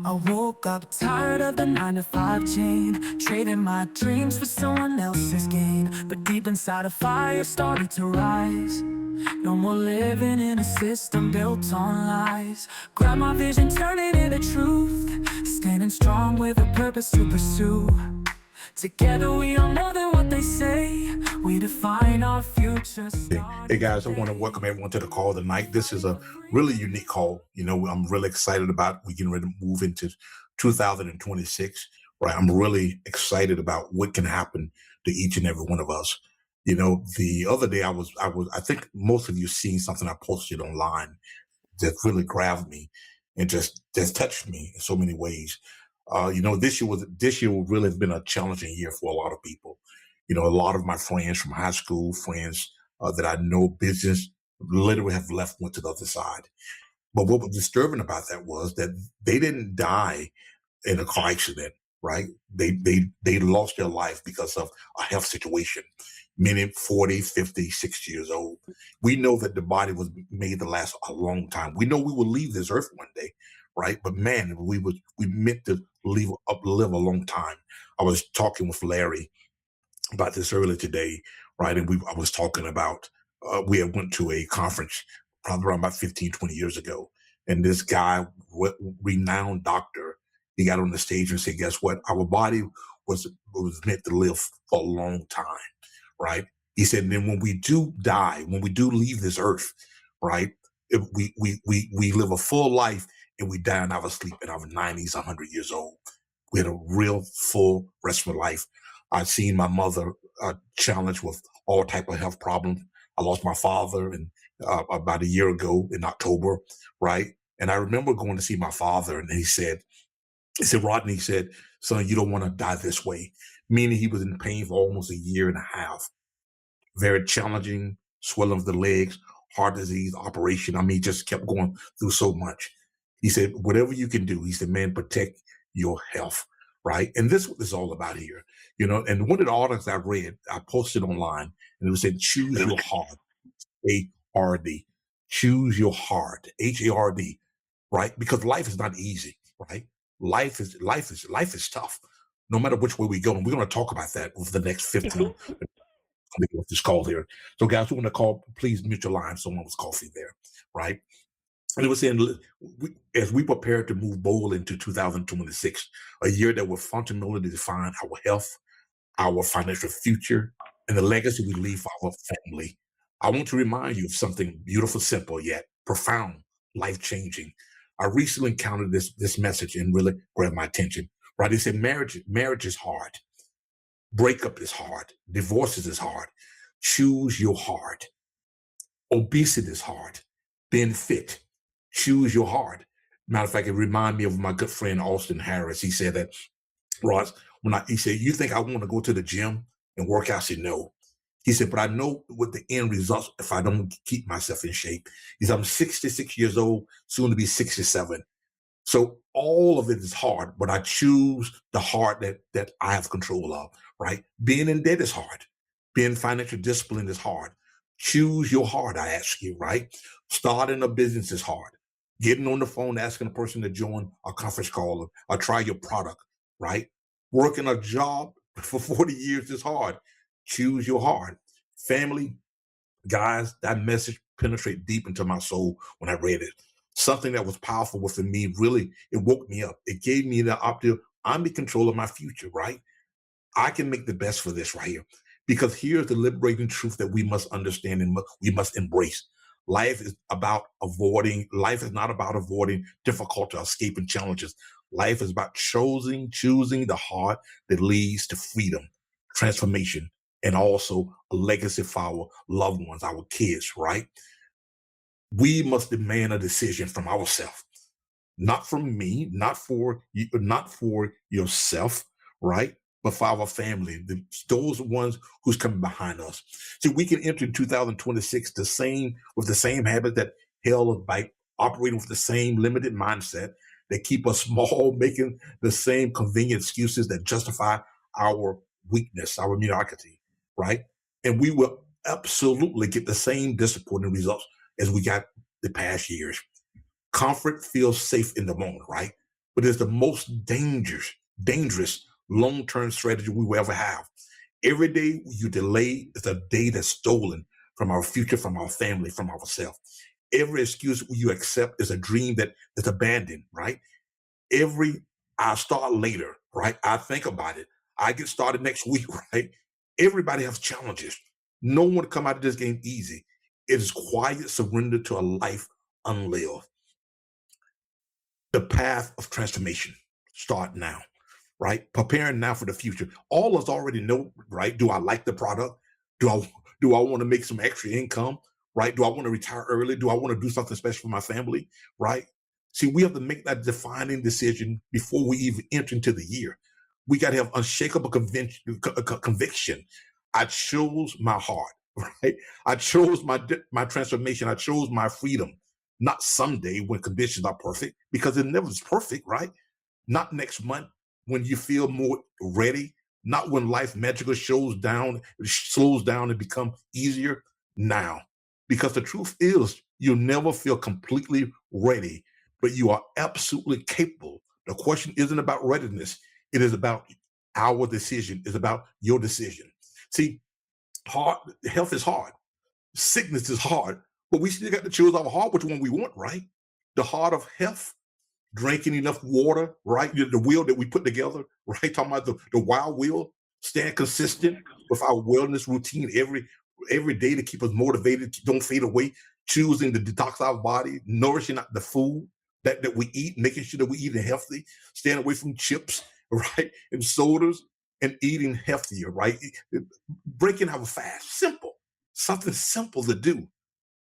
I woke up tired of the 9 to 5 chain, trading my dreams for someone else's gain. But deep inside a fire started to rise. No more living in a system built on lies. Grab my vision, turn it into truth. Standing strong with a purpose to pursue. Together we are more than what they say. We define our future. Hey guys, I want to welcome everyone to the call tonight. This is a really unique call. I'm really excited about we getting ready to move into 2026. Right, I'm really excited about what can happen to each and every one of us. The other day I think most of you seen something I posted online that really grabbed me and just touched me in so many ways. This year really has been a challenging year for a lot of people. A lot of my friends from high school, friends that I know business literally have left, went to the other side. But what was disturbing about that was that they didn't die in a car accident, right? They lost their life because of a health situation, meaning 40, 50, 60 years old. We know that the body was made to last a long time. We know we will leave this earth one day, right? But man, we meant to live a long time. I was talking with Larry about this earlier today, right? And I was talking about we had went to a conference probably around about 15, 20 years ago, and this guy, renowned doctor, he got on the stage and said, "Guess what? Our body was meant to live for a long time, right?" He said, and then when we do die, when we do leave this earth, right? If we live a full life and we die in our sleep in our 90s, 100 years old. We had a real full restful life. I've seen my mother challenged with all type of health problems. I lost my father about a year ago in October, right? And I remember going to see my father, and he said, Rodney, he said, "Son, you don't want to die this way." Meaning he was in pain for almost a year and a half. Very challenging, swelling of the legs, heart disease, operation. I mean, just kept going through so much. He said, "Whatever you can do," he said, "man, protect your health." Right. And this is what it's all about here. And one of the articles I read, I posted online, and it said, "Choose your heart." A-R-D. Choose your heart. H-A-R-D. Right? Because life is not easy, right? Life is tough. No matter which way we go. And we're going to talk about that over the next 15 with this call here. So guys, who want to call, please mute your line. Someone was coughing there, right? And it was saying, as we prepare to move bold into 2026, a year that will fundamentally define our health, our financial future, and the legacy we leave for our family. I want to remind you of something beautiful, simple, yet profound, life-changing. I recently encountered this message and really grabbed my attention. Right? They said marriage is hard. Breakup is hard. Divorces is hard. Choose your heart. Obesity is hard. Being fit. Choose your heart. Matter of fact, it reminded me of my good friend Austin Harris. He said that, Ross, he said, "You think I want to go to the gym and work out?" I said, "No." He said, "But I know what the end results if I don't keep myself in shape." He said, "I'm 66 years old, soon to be 67. So all of it is hard, but I choose the heart that I have control of, right? Being in debt is hard. Being financial discipline is hard. Choose your heart, I ask you, right? Starting a business is hard. Getting on the phone, asking a person to join a conference call or try your product, right? Working a job for 40 years is hard. Choose your heart. Family, guys, that message penetrated deep into my soul when I read it. Something that was powerful within me, really, it woke me up. It gave me the opportunity. I'm in control of my future, right? I can make the best for this right here. Because here's the liberating truth that we must understand and we must embrace. Life is not about avoiding difficulty or escaping challenges. Life is about choosing the heart that leads to freedom, transformation, and also a legacy for our loved ones, our kids, right? We must demand a decision from ourselves, not from me, not for you, not for yourself, right? But for our family, those ones who's coming behind us. See, we can enter 2026 with the same habit that held us back, operating with the same limited mindset that keep us small, making the same convenient excuses that justify our weakness, our mediocrity, right? And we will absolutely get the same disappointing results as we got the past years. Comfort feels safe in the moment, right? but it's the most dangerous long-term strategy we will ever have. Every day you delay is a day that's stolen from our future, from our family, from ourselves. Every excuse you accept is a dream that is abandoned, right? Every I start later, right? I think about it. I get started next week, right? Everybody has challenges. No one come out of this game easy. It is quiet surrender to a life unlived. The path of transformation start now, right? Preparing now for the future. All of us already know, right? Do I like the product? Do I want to make some extra income? Right? Do I want to retire early? Do I want to do something special for my family? Right? See, we have to make that defining decision before we even enter into the year. We got to have unshakable conviction. I chose my heart, right? I chose my transformation. I chose my freedom. Not someday when conditions are perfect, because it never is perfect, right? Not next month when you feel more ready, not when life magically slows down and become easier. Now, because the truth is you'll never feel completely ready, but you are absolutely capable. The question isn't about readiness, it is about our decision, it's about your decision. See, hard health is hard, sickness is hard, but we still got to choose our heart, which one we want, right? The heart of health, drinking enough water, right? The wheel that we put together, right? Talking about the wild wheel, staying consistent with our wellness routine every day to keep us motivated, don't fade away, choosing to detox our body, nourishing the food that we eat, making sure that we eating healthy, staying away from chips, right? And sodas, and eating healthier, right? Breaking our fast, simple, something simple to do.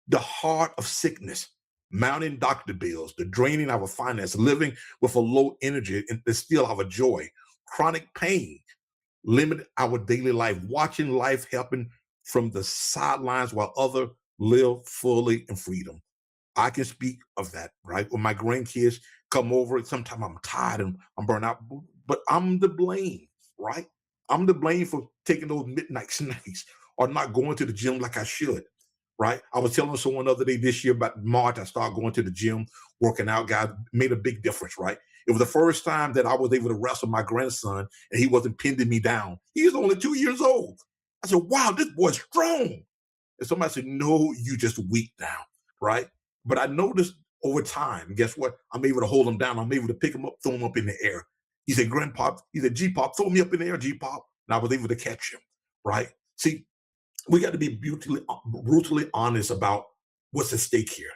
The heart of sickness, mounting doctor bills, the draining of our finance, living with a low energy and still our joy, chronic pain, limit our daily life, watching life happen from the sidelines while others live fully in freedom. I can speak of that, right? When my grandkids come over, sometimes I'm tired and I'm burnt out, but I'm to blame, right? I'm to blame for taking those midnight snacks or not going to the gym like I should, right? I was telling someone the other day this year about March, I started going to the gym, working out, guys, made a big difference, right? It was the first time that I was able to wrestle my grandson and he wasn't pinning me down. He was only 2 years old. I said, wow, this boy's strong. And somebody said, no, you just weak now, right? But I noticed over time, guess what? I'm able to hold him down. I'm able to pick him up, throw him up in the air. He said, Grandpa, he said, G-Pop, throw me up in the air, G-Pop. And I was able to catch him, right? See, we got to be brutally honest about what's at stake here.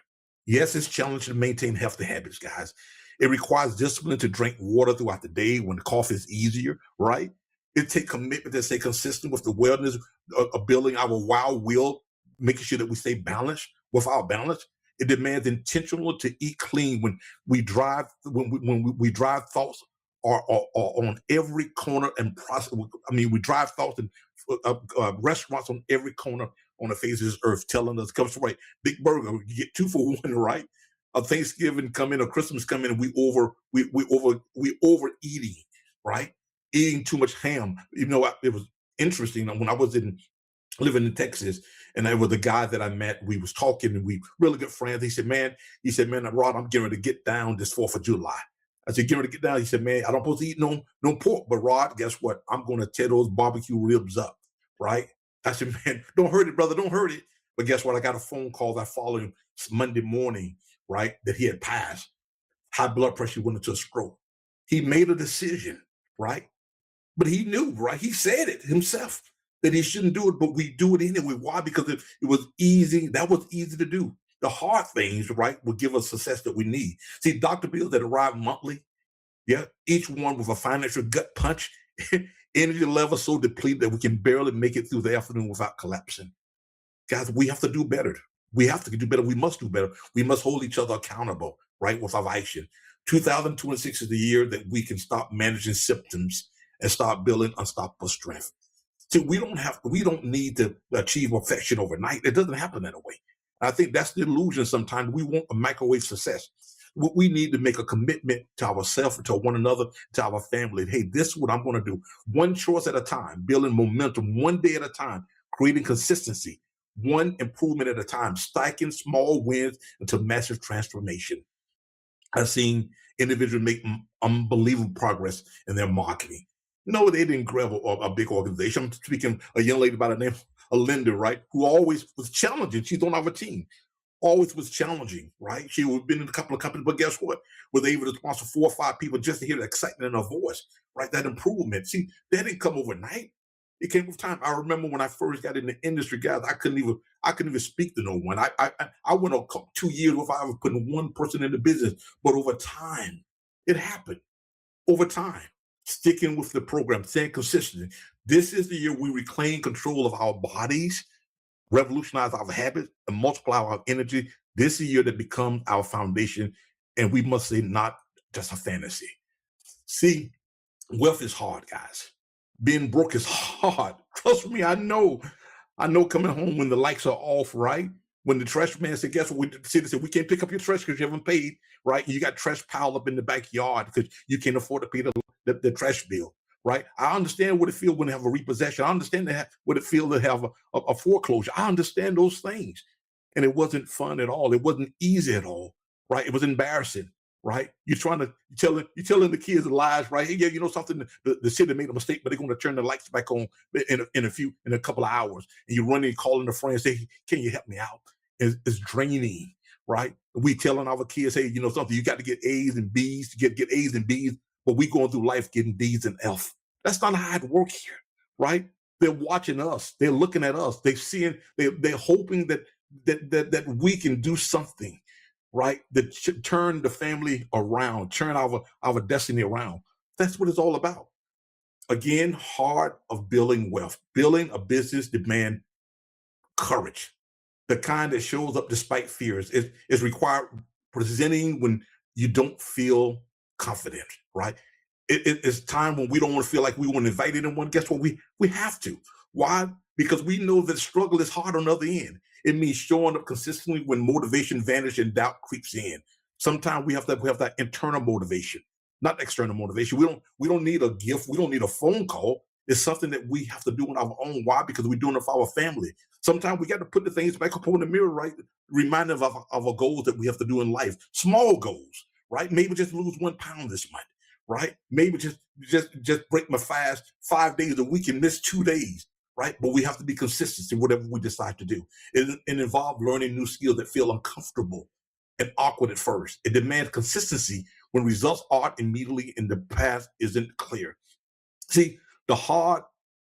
Yes, it's challenging to maintain healthy habits, guys. It requires discipline to drink water throughout the day when the cough is easier, right? It takes commitment to stay consistent with the wellness of building our wild will, making sure that we stay balanced with our balance. It demands intentional to eat clean when we drive when we drive thoughts are on every corner and process. I mean, we drive thoughts and restaurants on every corner on the face of this earth telling us, comes right, big burger, you get two for one, right? A Thanksgiving come in, a Christmas come in, and we overeating, right? Eating too much ham. You know, it was interesting when I was living in Texas, and there was a guy that I met. We was talking, and we really good friends. He said, man, Rod, I'm getting ready to get down this 4th of July. I said, get ready to get down. He said, man, I don't supposed to eat no pork, but Rod, guess what? I'm going to tear those barbecue ribs up, right? I said, man, don't hurt it, brother, don't hurt it. But guess what? I got a phone call that following Monday morning, right, that he had passed. High blood pressure went into a stroke. He made a decision, right? But he knew, right? He said it himself that he shouldn't do it, but we do it anyway. Why? Because it was easy. That was easy to do. The hard things, right, will give us success that we need. See, doctor bills that arrive monthly, yeah, each one with a financial gut punch, energy level so depleted that we can barely make it through the afternoon without collapsing. Guys, we have to do better. We have to do better. We must do better. We must hold each other accountable, right, with our action. 2026 is the year that we can stop managing symptoms and start building unstoppable strength. See, we don't need to achieve perfection overnight. It doesn't happen that way. I think that's the illusion sometimes. We want a microwave success. We need to make a commitment to ourselves, to one another, to our family. Hey, this is what I'm going to do. One choice at a time, building momentum one day at a time, creating consistency, one improvement at a time, stacking small wins into massive transformation. I've seen individuals make unbelievable progress in their marketing. No, they didn't grab a big organization. I'm speaking a young lady by the name of Linda, right, who always was challenging. She's on our team, always was challenging, right? She had been in a couple of companies, but guess what? Was able to sponsor 4 or 5 people just to hear the excitement in her voice, right? That improvement. See, that didn't come overnight. It came with time. I remember when I first got in the industry, guys, I couldn't even speak to no one. I went a 2 years without ever putting one person in the business. But over time, it happened. Over time, sticking with the program, staying consistent. This is the year we reclaim control of our bodies, revolutionize our habits, and multiply our energy. This is the year that becomes our foundation, and we must say not just a fantasy. See, wealth is hard, guys. Being broke is hard. Trust me, I know. I know coming home when the lights are off, right? When the trash man said, guess what? The city said, we can't pick up your trash because you haven't paid, right? You got trash piled up in the backyard because you can't afford to pay the trash bill, right? I understand what it feels when they have a repossession. I understand what it feels to have a foreclosure. I understand those things. And it wasn't fun at all. It wasn't easy at all, right? It was embarrassing, right? You're trying to you're telling the kids lies, right? Hey, yeah, you know something. The city made a mistake, but they're going to turn the lights back on in a couple of hours. And you're running, calling a friend, say, "Can you help me out?" It's draining, right? We telling our kids, "Hey, you know something. You got to get A's and B's to get A's and B's," but we going through life getting D's and F. That's not how it works here, right? They're watching us. They're looking at us. They're seeing. They're hoping that we can do something, right? That turn the family around, turn our destiny around. That's what it's all about. Again, heart of building wealth. Building a business demand courage, the kind that shows up despite fears. Is required presenting when you don't feel confident, right? It's time when we don't want to feel like we want to invite anyone. Guess what? We have to. Why? Because we know that struggle is hard on the other end. It means showing up consistently when motivation vanishes and doubt creeps in. Sometimes we have that internal motivation, not external motivation. We don't need a gift. We don't need a phone call. It's something that we have to do on our own. Why? Because we're doing it for our family. Sometimes we got to put the things back up on the mirror, right? Reminding of our goals that we have to do in life. Small goals, right? Maybe just lose 1 pound this month, right? Maybe just break my fast 5 days a week and miss 2 days, right? But we have to be consistent in whatever we decide to do. It involves learning new skills that feel uncomfortable and awkward at first. It demands consistency when results aren't immediately and the path isn't clear. See, the heart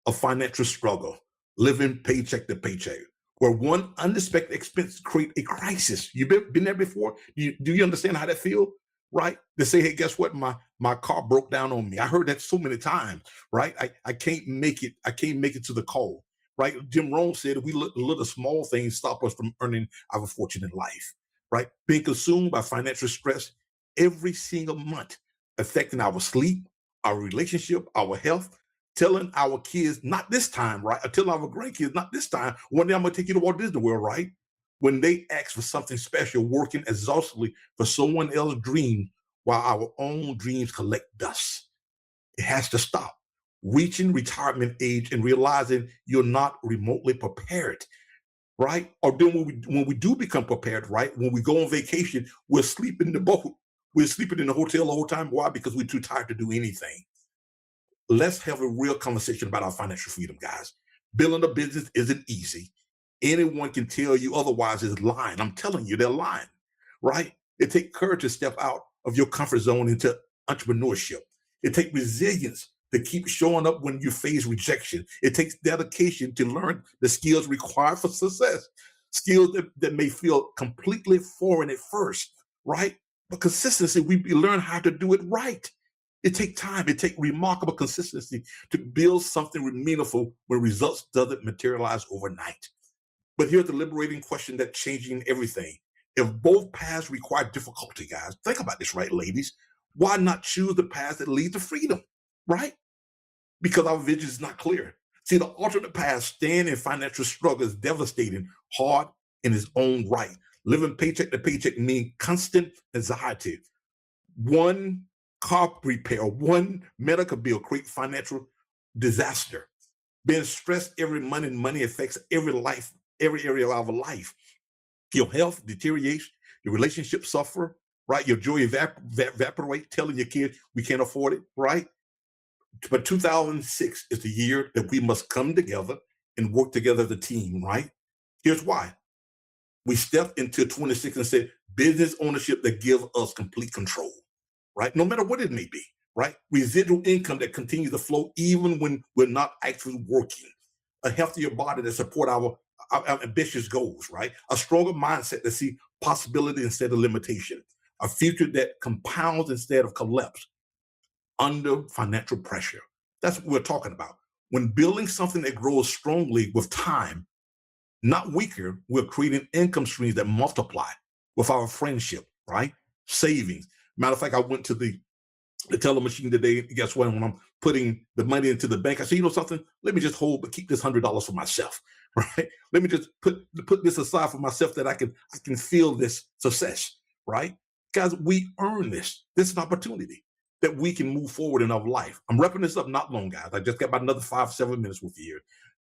of financial struggle, living paycheck to paycheck, where one unexpected expense create a crisis. You've been there before? Do you understand how that feel? Right? They say, hey, guess what? My car broke down on me. I heard that so many times, right? I can't make it. I can't make it to the call. Right? Jim Rohn said we let little small things stop us from earning our fortune in life. Right? Being consumed by financial stress every single month, affecting our sleep, our relationship, our health, telling our kids, not this time, right? Or telling our grandkids, not this time. One day I'm gonna take you to Walt Disney World, right? When they ask for something special, working exhaustively for someone else's dream while our own dreams collect dust. It has to stop. Reaching retirement age and realizing you're not remotely prepared, right? Or then when we do become prepared, right? When we go on vacation, we're sleeping in the boat. We're sleeping in the hotel the whole time. Why? Because we're too tired to do anything. Let's have a real conversation about our financial freedom, guys. Building a business isn't easy. Anyone can tell you otherwise is lying. I'm telling you, they're lying, right? It takes courage to step out of your comfort zone into entrepreneurship. It takes resilience to keep showing up when you face rejection. It takes dedication to learn the skills required for success, skills that may feel completely foreign at first, right? But consistency, we learn how to do it right. It takes time. It takes remarkable consistency to build something meaningful when results doesn't materialize overnight. But here's the liberating question that's changing everything. If both paths require difficulty, guys, think about this, right, ladies? Why not choose the path that leads to freedom, right? Because our vision is not clear. See, the alternate path, staying in financial struggle, is devastating, hard in its own right. Living paycheck to paycheck means constant anxiety. One car repair, one medical bill create financial disaster. Being stressed every month and money affects every area of our life. Your health deteriorates, your relationship suffer, right? Your joy evaporate, telling your kids we can't afford it, right? But 2006 is the year that we must come together and work together as a team, right? Here's why. We stepped into 26 and said business ownership that gives us complete control, right? No matter what it may be, right? Residual income that continues to flow even when we're not actually working. A healthier body that support our ambitious goals, right? A stronger mindset that see possibility instead of limitation. A future that compounds instead of collapse under financial pressure. That's what we're talking about. When building something that grows strongly with time, not weaker, we're creating income streams that multiply with our friendship, right? Savings. Matter of fact, I went to the teller machine today. Guess what? When I'm putting the money into the bank, I say, you know something? Let me just hold, but keep this $100 for myself, right? Let me just put this aside for myself that I can feel this success, right? Guys, we earn this. This is an opportunity that we can move forward in our life. I'm wrapping this up not long, guys. I just got about another 5-7 minutes with you here.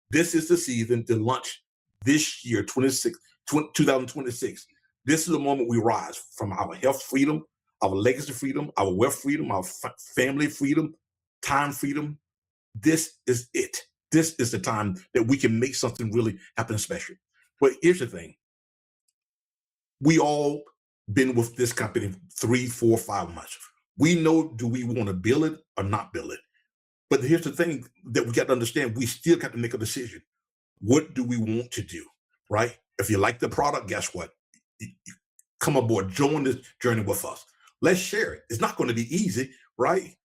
This is the season to launch this year, 2026. This is the moment we rise from our health freedom, our legacy freedom, our wealth freedom, our family freedom, time freedom. This is it. This is the time that we can make something really happen special. But here's the thing. We all been with this company 3, 4, 5 months. We know, do we want to build it or not build it? But here's the thing that we got to understand. We still got to make a decision. What do we want to do, right? If you like the product, guess what? Come aboard, join this journey with us. Let's share it. It's not going to be easy, right?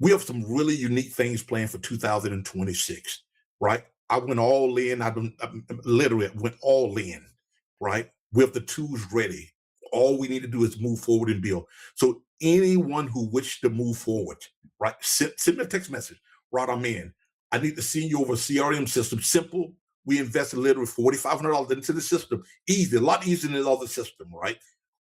We have some really unique things planned for 2026, right? I went all in. I literally went all in, right? We have the tools ready. All we need to do is move forward and build. So anyone who wishes to move forward, right? Send me a text message. Rod, I'm in. I need to see you over a CRM system. Simple. We invested literally $4,500 into the system. Easy, a lot easier than the other system, right?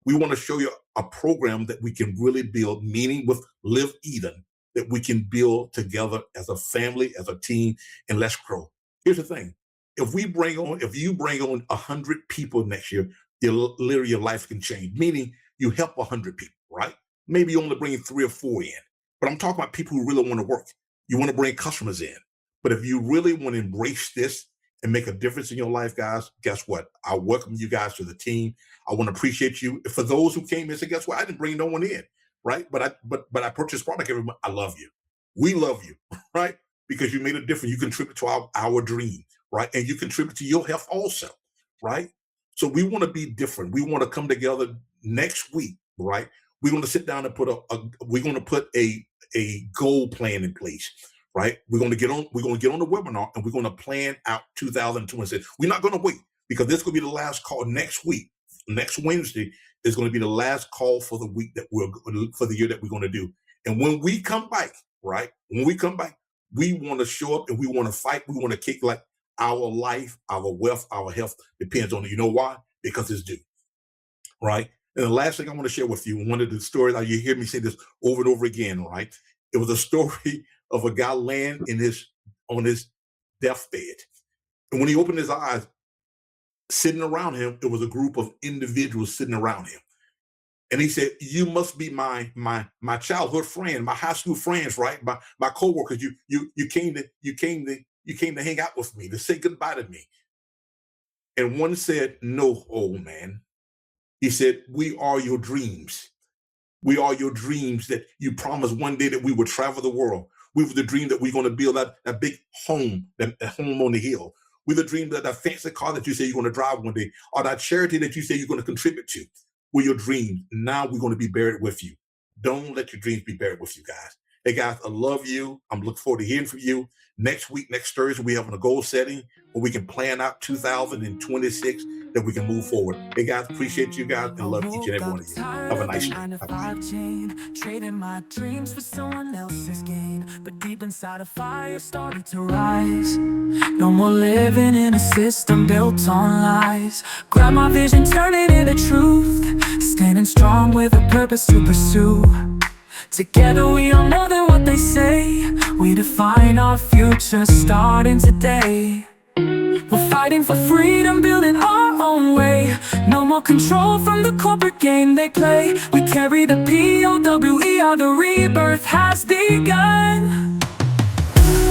We want to show you a program that we can really build meaning with Live Eden, that we can build together as a family, as a team, and let's grow. Here's the thing. If you bring on 100 people next year, literally your life can change, meaning you help 100 people, right? Maybe you only bring 3 or 4 in, but I'm talking about people who really want to work. You want to bring customers in. But if you really want to embrace this and make a difference in your life, guys, guess what? I welcome you guys to the team. I want to appreciate you. For those who came in and said, guess what? I didn't bring no one in, right? But I purchased product every month. I love you. We love you, right? Because you made a difference. You contribute to our dream, right? And you contribute to your health also, right? So we want to be different. We want to come together next week, right? We're going to sit down and put a goal plan in place, right? We're going to get on the webinar and we're going to plan out 2026. We're not going to wait because this will be the last call next week. Next Wednesday is going to be the last call for the week for the year that we're going to do. And when we come back, right? When we come back, we want to show up and we want to fight. We want to kick like our life, our wealth, our health depends on it. You know why? Because it's due, right? And the last thing I want to share with you, one of the stories, you hear me say this over and over again, right? It was a story of a guy laying on his deathbed. And when he opened his eyes, sitting around him, it was a group of individuals sitting around him. And he said, you must be my childhood friend, my high school friends, right? My coworkers. You came to hang out with me, to say goodbye to me. And one said, no, old man. He said, we are your dreams. We are your dreams that you promised one day that we would travel the world. We were the dream that we're going to build that big home, that home on the hill. We're the dream that fancy car that you say you're going to drive one day, or that charity that you say you're going to contribute to. We're your dreams. Now we're going to be buried with you. Don't let your dreams be buried with you, guys. Hey, guys, I love you. I'm looking forward to hearing from you. Next week, next Thursday, we're having a goal setting where we can plan out 2026 that we can move forward. Hey, guys, appreciate you guys and love each and every one of you. Have a nice day. Trading my dreams for someone else's gain, but deep inside a fire started to rise. No more living in a system built on lies. Grab my vision, turn it into truth. Standing strong with a purpose to pursue. Together we are more than what they say. We define our future starting today. We're fighting for freedom, building our own way. No more control from the corporate game they play. We carry the POWER, the rebirth has begun.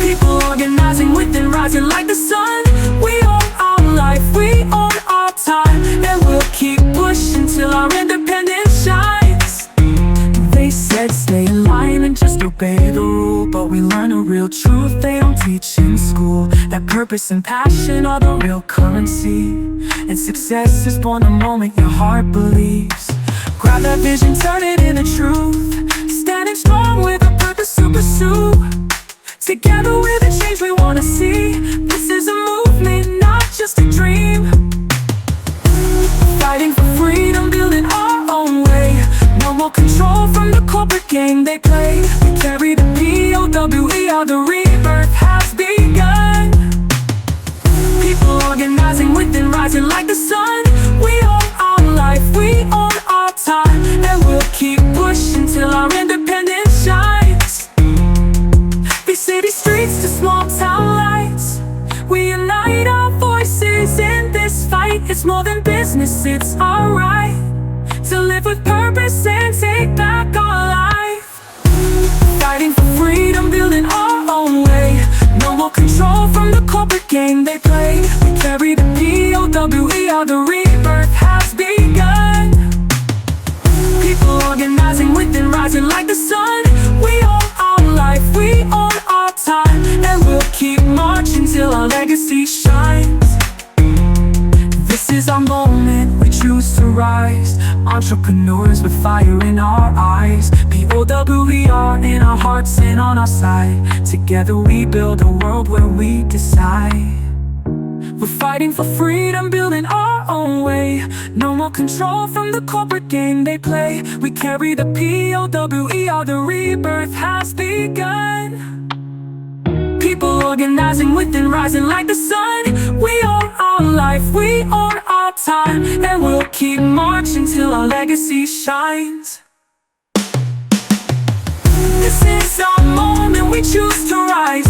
People organizing within, rising like the sun. We own our life, we own our time, and we'll keep pushing till our independence shines. They said stay in line and just obey the rule, but we learn a real truth they don't teach in school. That purpose and passion are the real currency, and success is born the moment your heart believes. Grab that vision, turn it into truth, standing strong with a purpose to pursue. Together we're the change we wanna see. This is a movement, not just a dream. Fighting for freedom, building our own way. No more control from the corporate game they play. We carry the POWER, the rebirth has begun. People organizing within, rising like the sun. We own our life, we own our time, and we'll keep pushing till our independence shines. Big city streets to small town lights, we unite our voices in this fight. It's more than business, it's our right to live with purpose and take back our life. Fighting for freedom, building our own way. No more control from the corporate game they play. We carry the POWER, the rebirth has begun. People organizing within, rising like the sun. We own our life, we own our time, and we'll keep marching till our legacy shines. This is our moment, we choose to rise. Entrepreneurs with fire in our eyes. POWER in our hearts and on our side. Together we build a world where we decide. We're fighting for freedom, building our own way. No more control from the corporate game they play. We carry the POWER, the rebirth has begun. People organizing within, rising like the sun. We own our life, we own our time, and we'll keep marching till our legacy shines. This is our moment, we choose to rise.